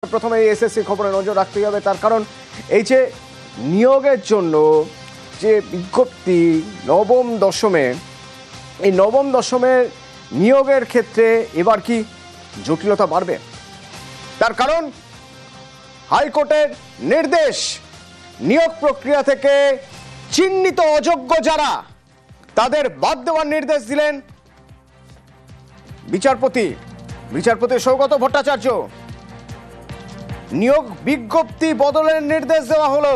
প্রথমে এই এসএসসি খবরে নজর রাখতেই হবে, তার কারণ এই যে নিয়োগের জন্য যে বিজ্ঞপ্তি নবম দশমে, এই নবম দশমের নিয়োগের ক্ষেত্রে এবার কি জটিলতা বাড়বে? তার কারণ হাইকোর্টের নির্দেশ, নিয়োগ প্রক্রিয়া থেকে চিহ্নিত অযোগ্য যারা তাদের বাদ দেওয়ার নির্দেশ দিলেন বিচারপতি সৌগত ভট্টাচার্য। নিয়োগ বিজ্ঞপ্তি বদলের নির্দেশ দেওয়া হলো।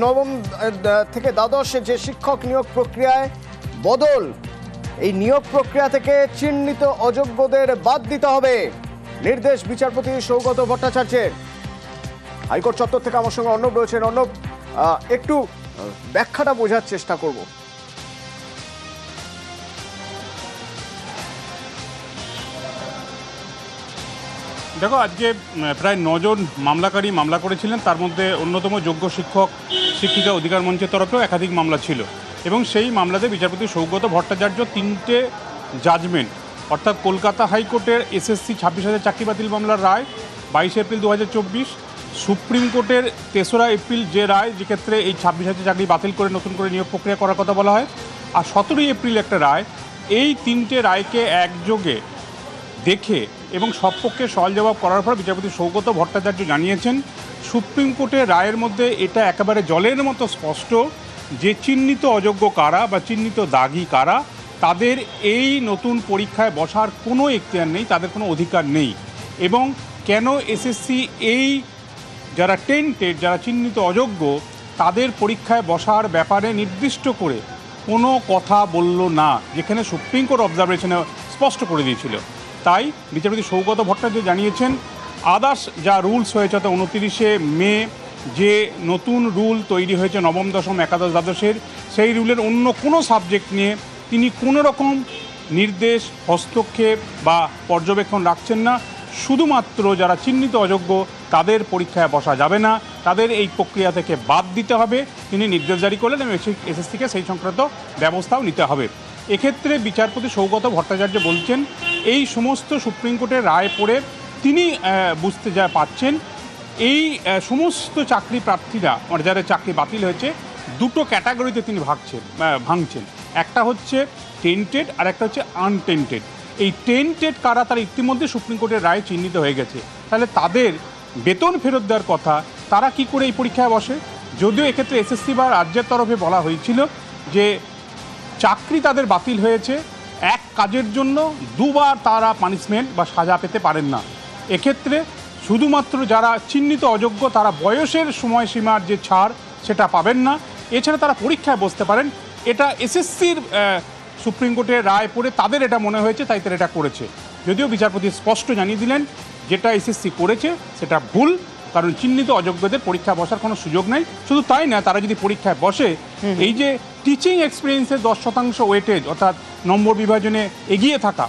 নবম থেকে দ্বাদশ যে শিক্ষক নিয়োগ প্রক্রিয়ায় বদল, এই নিয়োগ প্রক্রিয়া থেকে চিহ্নিত অযোগ্যদের বাদ দিতে হবে, নির্দেশ বিচারপতি সৌগত ভট্টাচার্যের। হাইকোর্ট চত্বর থেকে আমার সঙ্গে অর্ণব রয়েছেন। অর্ণব, একটু ব্যাখ্যাটা বোঝার চেষ্টা করব। দেখো, আজকে প্রায় 9 জন মামলাকারী মামলা করেছিলেন। তার মধ্যে অন্যতম যোগ্য শিক্ষক শিক্ষিকা অধিকার মঞ্চের তরফেও একাধিক মামলা ছিল, এবং সেই মামলাতে বিচারপতি সৌগত ভট্টাচার্য 3টে জাজমেন্ট, অর্থাৎ কলকাতা হাইকোর্টের এসএসসি 26,000 চাকরি বাতিল মামলার রায় 22 এপ্রিল 2024, সুপ্রিম কোর্টের 3রা এপ্রিল যে রায়, যেক্ষেত্রে এই 26,000 চাকরি বাতিল করে নতুন করে নিয়োগ প্রক্রিয়া করার কথা বলা হয়, আর 17 এপ্রিল একটা রায়। এই 3টে রায়কে একযোগে দেখে এবং সব পক্ষে সওয়াল জবাব করার পর বিচারপতি সৌগত ভট্টাচার্য জানিয়েছেন, সুপ্রিম কোর্টের রায়ের মধ্যে এটা একেবারে জলের মতো স্পষ্ট যে চিহ্নিত অযোগ্য কারা বা চিহ্নিত দাগী কারা, তাদের এই নতুন পরীক্ষায় বসার কোনো এখতিয়ার নেই, তাদের কোনো অধিকার নেই। এবং কেন এসএসসি এই যারা টেন্টেড, যারা চিহ্নিত অযোগ্য, তাদের পরীক্ষায় বসার ব্যাপারে নির্দিষ্ট করে কোনো কথা বলল না, যেখানে সুপ্রিম কোর্ট অবজারভেশনে স্পষ্ট করে দিয়েছিল। তাই বিচারপতি সৌগত ভট্টাচার্য জানিয়েছেন, আদার্স যা রুলস হয়েছে, অর্থাৎ 29শে মে যে নতুন রুল তৈরি হয়েছে নবম দশম একাদশ দ্বাদশের, সেই রুলের অন্য কোনো সাবজেক্ট নিয়ে তিনি কোনো রকম নির্দেশ, হস্তক্ষেপ বা পর্যবেক্ষণ রাখছেন না। শুধুমাত্র যারা চিহ্নিত অযোগ্য তাদের পরীক্ষায় বসা যাবে না, তাদের এই প্রক্রিয়া থেকে বাদ দিতে হবে, তিনি নির্দেশ জারি করলেন, এবং এসএসসিকে সেই সংক্রান্ত ব্যবস্থাও নিতে হবে। এক্ষেত্রে বিচারপতি সৌগত ভট্টাচার্য বলছেন, এই সমস্ত সুপ্রিম কোর্টের রায় পড়ে তিনি বুঝতে পারছেন এই সমস্ত চাকরি প্রার্থীরা, মানে যাদের চাকরি বাতিল হয়েছে, দুটো ক্যাটাগরিতে তিনি ভাঙছেন। একটা হচ্ছে টেন্টেড আর একটা হচ্ছে আনটেন্টেড। এই টেন্টেড কারা, তারা ইতিমধ্যে সুপ্রিম কোর্টের রায় চিহ্নিত হয়ে গেছে, তাহলে তাদের বেতন ফেরত দেওয়ার কথা, তারা কি করে এই পরীক্ষায় বসে? যদিও এক্ষেত্রে এসএসসি বা রাজ্যের তরফে বলা হয়েছিল যে চাকরি তাদের বাতিল হয়েছে, এক কাজের জন্য দুবার তারা পানিশমেন্ট বা সাজা পেতে পারেন না। এক্ষেত্রে শুধুমাত্র যারা চিহ্নিত অযোগ্য তারা বয়সের সময়সীমার যে ছাড় সেটা পাবেন না, এছাড়া তারা পরীক্ষায় বসতে পারেন। এটা এসএসসির সুপ্রিম কোর্টের রায় পড়ে তাদের এটা মনে হয়েছে, তাই তারা এটা করেছে। যদিও বিচারপতি স্পষ্ট জানিয়ে দিলেন যেটা এসএসসি করেছে সেটা ভুল, কারণ চিহ্নিত অযোগ্যদের পরীক্ষা বসার কোনো সুযোগ নেই। শুধু তাই না, তারা যদি পরীক্ষায় বসে, এই যে টিচিং এক্সপিরিয়েন্সের 10% ওয়েটেজ, অর্থাৎ নম্বর বিভাজনে এগিয়ে থাকা,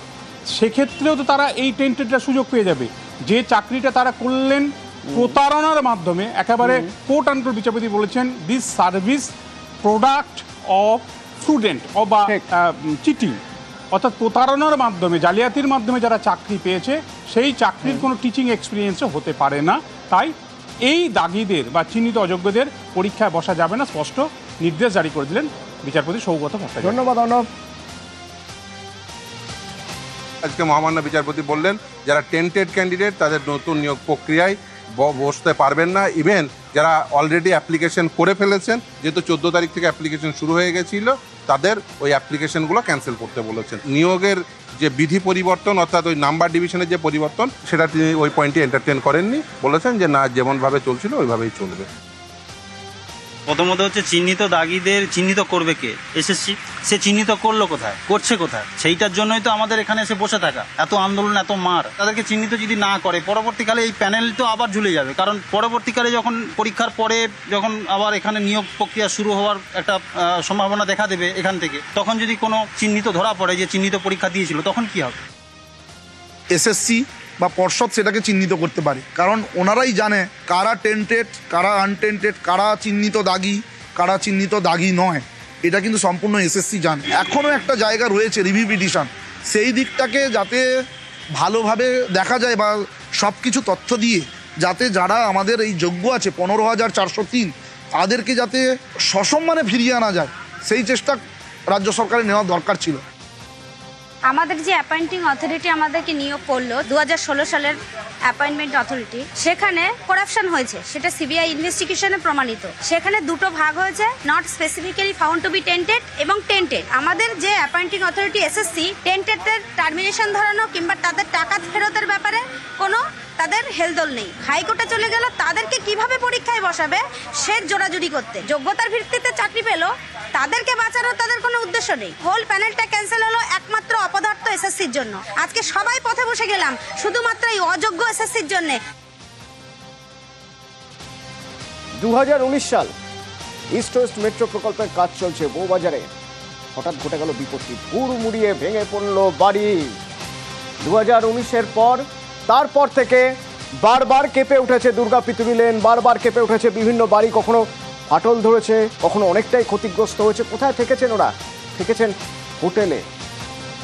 সেক্ষেত্রেও তো তারা এই টেন্টেডটা সুযোগ পেয়ে যাবে। যে চাকরিটা তারা করলেন প্রতারণার মাধ্যমে, একেবারে কোর্ট আনকোর্ট বিচারপতি বলেছেন, this service product of student বা চিটিং, অর্থাৎ প্রতারণার মাধ্যমে, জালিয়াতির মাধ্যমে যারা চাকরি পেয়েছে, সেই চাকরির কোনো টিচিং এক্সপিরিয়েন্সও হতে পারে না। তাই এই দাগীদের বা চিহ্নিত অযোগ্যদের পরীক্ষায় বসা যাবে না, স্পষ্ট নির্দেশ জারি করে দিলেন বিচারপতি সৌগত ভট্টাচার্য। ধন্যবাদ অর্ণব। আজকে মহামান্য বিচারপতি বললেন, যারা টেন্টেড ক্যান্ডিডেট তাদের নতুন নিয়োগ প্রক্রিয়ায় বসতে পারবেন না। ইভেন যারা অলরেডি অ্যাপ্লিকেশন করে ফেলেছেন, যেহেতু 14 তারিখ থেকে অ্যাপ্লিকেশন শুরু হয়ে গেছিল, তাদের ওই অ্যাপ্লিকেশনগুলো ক্যান্সেল করতে বলেছেন। নিয়োগের যে বিধি পরিবর্তন, অর্থাৎ ওই নাম্বার ডিভিশনের যে পরিবর্তন, সেটা তিনি ওই পয়েন্টে এন্টারটেন করেননি, বলেছেন যে না, যেমনভাবে চলছিল ওইভাবেই চলবে। প্রথমত হচ্ছে চিহ্নিত দাগীদের চিহ্নিত করবে কে? এসএসসি। সে চিহ্নিত করলো কোথায়, করছে কোথায়? সেইটার জন্যই তো আমাদের এখানে এসে বসে থাকা, এত আন্দোলন, এত মার। তাদেরকে চিহ্নিত যদি না করে, পরবর্তীকালে এই প্যানেল তো আবার ঝুলে যাবে। কারণ পরবর্তীকালে যখন পরীক্ষার পরে যখন আবার এখানে নিয়োগ প্রক্রিয়া শুরু হওয়ার একটা সম্ভাবনা দেখা দেবে এখান থেকে, তখন যদি কোনো চিহ্নিত ধরা পড়ে যে চিহ্নিত পরীক্ষা দিয়েছিল, তখন কি হবে? এসএসসি বা পর্ষদ সেটাকে চিহ্নিত করতে পারে, কারণ ওনারাই জানে কারা টেন্টেড, কারা আনটেন্টেড, কারা চিহ্নিত দাগী, কারা চিহ্নিত দাগী নয়। এটা কিন্তু সম্পূর্ণ এসএসসি জানে। এখনও একটা জায়গা রয়েছে রিভিউ পিটিশন, সেই দিকটাকে যাতে ভালোভাবে দেখা যায় বা সব কিছু তথ্য দিয়ে যাতে যারা আমাদের এই যোগ্য আছে 15,403 তাদেরকে যাতে সসম্মানে ফিরিয়ে আনা যায় সেই চেষ্টা রাজ্য সরকারের নেওয়া দরকার ছিল। আমাদের যে অ্যাপয়েন্টিং অথরিটি আমাদেরকে নিয়োগ করলো 2016 সালের অ্যাপয়েন্টমেন্ট অথরিটি, সেখানে করাপশন হয়েছে, সেটা সিবিআই ইনভেস্টিগেশনে প্রমাণিত। সেখানে দুটো ভাগ হয়েছে, not specifically found to be tainted এবং টেন্টেড। আমাদের যে অ্যাপয়েন্টিং অথরিটি এসএসসি, টেন্টেডদের টার্মিনেশন ধরানো কিংবা তাদের টাকা ফেরতের ব্যাপারে কোনো তাদের হেলদোল নেই। হাইকোর্টে চলে গেল, তাদেরকে কিভাবে পরীক্ষায় বসাবে সে জোড়াজুড়ি করতে। যোগ্যতার ভিত্তিতে চাকরি পেল, তাদেরকে বাঁচানোর তাদের কোনো উদ্দেশ্য নেই। হোল প্যানেলটা ক্যান্সেল হলো একমাত্র অপদার্থ এসএসসির জন্য। আজকে সবাই পথে বসে গেলাম শুধুমাত্র এই অযোগ্য এসএসসির জন্য। 2019 সাল ইস্ট ওয়েস্ট মেট্রো প্রকল্পের কাজ চলছে বউবাজারে, হঠাৎ ঘটে গেল বিপত্তি, হুড়মুড়িয়ে ভেঙে পড়ল বাড়ি। 2019-এর পর তারপর থেকে বারবার কেঁপে উঠেছে দুর্গা পিতুরি লেন, বারবার কেঁপে উঠেছে বিভিন্ন বাড়ি, কখনো ফাটল ধরেছে, কখনো অনেকটাই ক্ষতিগ্রস্ত হয়েছে। কোথায় থেকেছেন ওরা? থেকেছেন হোটেলে।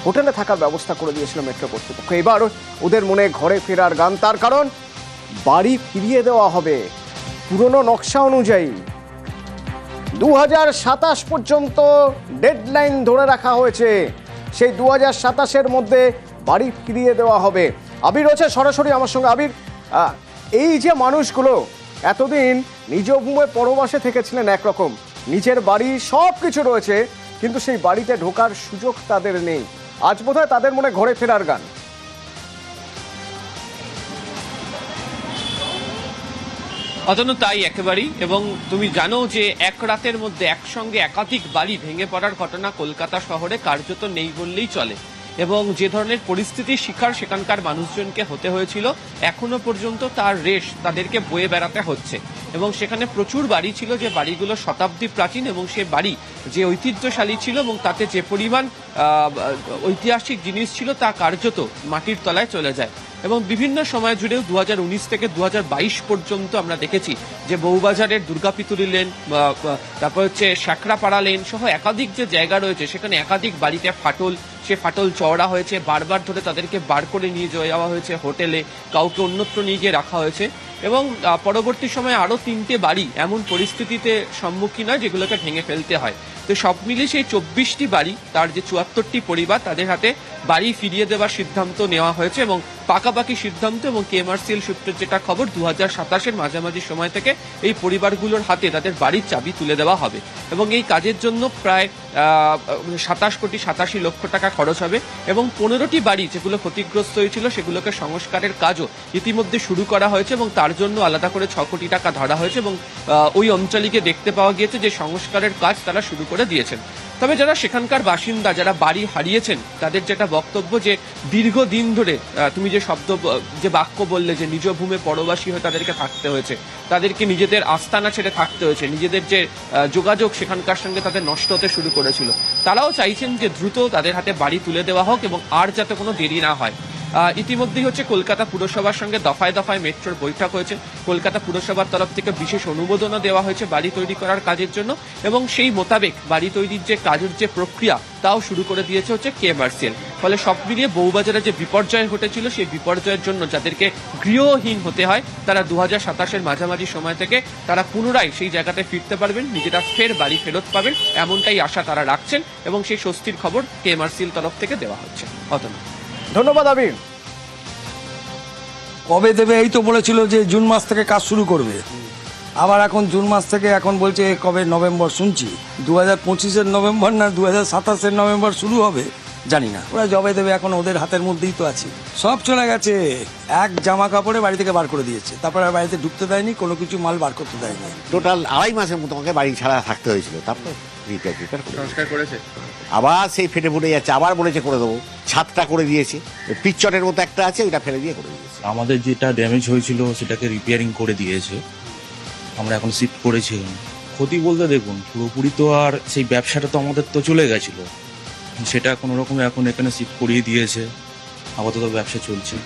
হোটেলে থাকার ব্যবস্থা করে দিয়েছিল মেট্রো কর্তৃপক্ষ। এবার ওদের মনে ঘরে ফেরার গান, তার কারণ বাড়ি ফিরিয়ে দেওয়া হবে পুরনো নকশা অনুযায়ী। 2027 পর্যন্ত ডেডলাইন ধরে রাখা হয়েছে, সেই 2027-এর মধ্যে বাড়ি ফিরিয়ে দেওয়া হবে। আবির রয়েছে সরাসরি আমার সঙ্গে। আবির, এই যে মানুষগুলো এতদিন নিজ ভূমে পরবাসে থেকেছিলেন, একরকম নিজের বাড়ি সব কিছু রয়েছে, কিন্তু সেই বাড়িতে ঢোকার সুযোগ তাদের নেই, আজ বোধহয় তাদের মনে ঘরে ফেরার গান। অতনু তাই একেবারেই। এবং তুমি জানো যে এক রাতের মধ্যে একসঙ্গে একাধিক বাড়ি ভেঙে পড়ার ঘটনা কলকাতা শহরে কার্যত নেই বললেই চলে। এবং যে ধরনের পরিস্থিতির শিকার সেখানকার মানুষজনকে হতে হয়েছিল, এখনো পর্যন্ত তার রেশ তাদেরকে বয়ে বেড়াতে হচ্ছে। এবং সেখানে প্রচুর বাড়ি ছিল যে বাড়িগুলো শতাব্দী প্রাচীন, এবং সে বাড়ি যে ঐতিহ্যশালী ছিল এবং তাতে যে পরিমাণ ঐতিহাসিক জিনিস ছিল তা কার্যত মাটির তলায় চলে যায়। এবং বিভিন্ন সময় জুড়েও 2019 থেকে 2022 পর্যন্ত আমরা দেখেছি যে বউবাজারের দুর্গাপিতুরি লেন, তারপর হচ্ছে শাকরাপাড়া লেন সহ একাধিক যে জায়গা রয়েছে সেখানে একাধিক বাড়িতে ফাটল, সে ফাটল চওড়া হয়েছে, বারবার ধরে তাদেরকে বার করে নিয়ে যাওয়া হয়েছে হোটেলে, কাউকে অন্যত্র নিয়ে গিয়ে রাখা হয়েছে। এবং পরবর্তী সময়ে আরও 3টে বাড়ি এমন পরিস্থিতিতে সম্মুখীন হয় যেগুলোকে ভেঙে ফেলতে হয়। তো সব মিলিয়ে সেই 24টি বাড়ি, তার যে 74টি পরিবার, তাদের হাতে বাড়ি ফিরিয়ে দেওয়ার সিদ্ধান্ত নেওয়া হয়েছে। এবং পাকাপাকি সিদ্ধান্ত, এবং কেএমআরসিএল সূত্রের যেটা খবর, 2027-এর মাঝামাঝি সময় থেকে এই পরিবারগুলোর হাতে তাদের বাড়ির চাবি তুলে দেওয়া হবে। এবং এই কাজের জন্য প্রায় 27 কোটি 87 লক্ষ টাকা খরচ হবে। এবং 15টি বাড়ি যেগুলো ক্ষতিগ্রস্ত হয়েছিল সেগুলোকে সংস্কারের কাজও ইতিমধ্যে শুরু করা হয়েছে, এবং তার জন্য আলাদা করে 6 কোটি টাকা ধরা হয়েছে। এবং ওই অঞ্চলীকে দেখতে পাওয়া গিয়েছে যে সংস্কারের কাজ তারা শুরু করে দিয়েছেন। তবে যারা সেখানকার বাসিন্দা, যারা বাড়ি হারিয়েছেন, তাদের যেটা বক্তব্য যে দীর্ঘদিন ধরে তুমি যে বাক্য বললে যে নিজ ভূমে পরবাসী হয়ে তাদেরকে থাকতে হয়েছে, তাদেরকে নিজেদের আস্তানা ছেড়ে থাকতে হয়েছে, নিজেদের যে যোগাযোগ সেখানকার সঙ্গে তাদের নষ্ট হতে শুরু করেছিল, তারাও চাইছেন যে দ্রুত তাদের হাতে বাড়ি তুলে দেওয়া হোক এবং আর যাতে কোনো দেরি না হয়। ইতিমধ্যেই হচ্ছে কলকাতা পুরসভার সঙ্গে দফায় দফায় মেট্রোর বৈঠক হয়েছে। কলকাতা পুরসভার তরফ থেকে বিশেষ অনুমোদনও দেওয়া হয়েছে বাড়ি তৈরি করার কাজের জন্য, এবং সেই মোতাবেক বাড়ি তৈরির যে কাজের যে প্রক্রিয়া তাও শুরু করে দিয়েছে হচ্ছে কেএমআরসিএল। ফলে সব মিলিয়ে বউবাজারে যে বিপর্যয় ঘটেছিল সেই বিপর্যয়ের জন্য যাদেরকে গৃহহীন হতে হয়, তারা 2027-এর মাঝামাঝি সময় থেকে তারা পুনরায় সেই জায়গাতে ফিরতে পারবেন, নিজেরা ফের বাড়ি ফেরত পাবেন, এমনটাই আশা তারা রাখছেন। এবং সেই স্বস্তির খবর কেএমআরসিএল তরফ থেকে দেওয়া হচ্ছে। ধন্যবাদ আবির। কবে দেবে এই তো বলেছিল যে জুন মাস থেকে কাজ শুরু করবে, আবার এখন জুন মাস থেকে এখন বলছে কবে নভেম্বর, শুনছি 2025-এর নভেম্বর না 2027-এর নভেম্বর শুরু হবে, জানি না। ওরা জবে দেবে, এখন ওদের হাতের মধ্যেই তো আছে। সব চলে গেছে, এক জামা কাপড়ে বাড়ি থেকে বার করে দিয়েছে, তারপরে আর বাড়িতে ঢুকতে দেয়নি, কোনো কিছু মাল বার করতে দেয়নি। টোটাল 2.5 মাসের মতো আমাকে বাড়ি ছাড়া থাকতে হয়েছিল। তারপর সংস্কার করেছে, আবার সেই ফেটে ফুটে যাচ্ছে, আবার বলেছে করে দেবো, ছাদটা করে দিয়েছে, পিচচটের মতো একটা আছে ওইটা ফেলে দিয়ে করে দিয়েছে। আমাদের যেটা ড্যামেজ হয়েছিল সেটাকে রিপেয়ারিং করে দিয়েছে, আমরা এখন শিফট করেছিলাম। ক্ষতি বলতে দেখুন, পুরোপুরি তো আর সেই ব্যবসাটা তো আমাদের তো চলে গেছিলো, সেটা কোনো রকম এখন এখানে শিফট করিয়ে দিয়েছে, আপাতত ব্যবসা চলছে।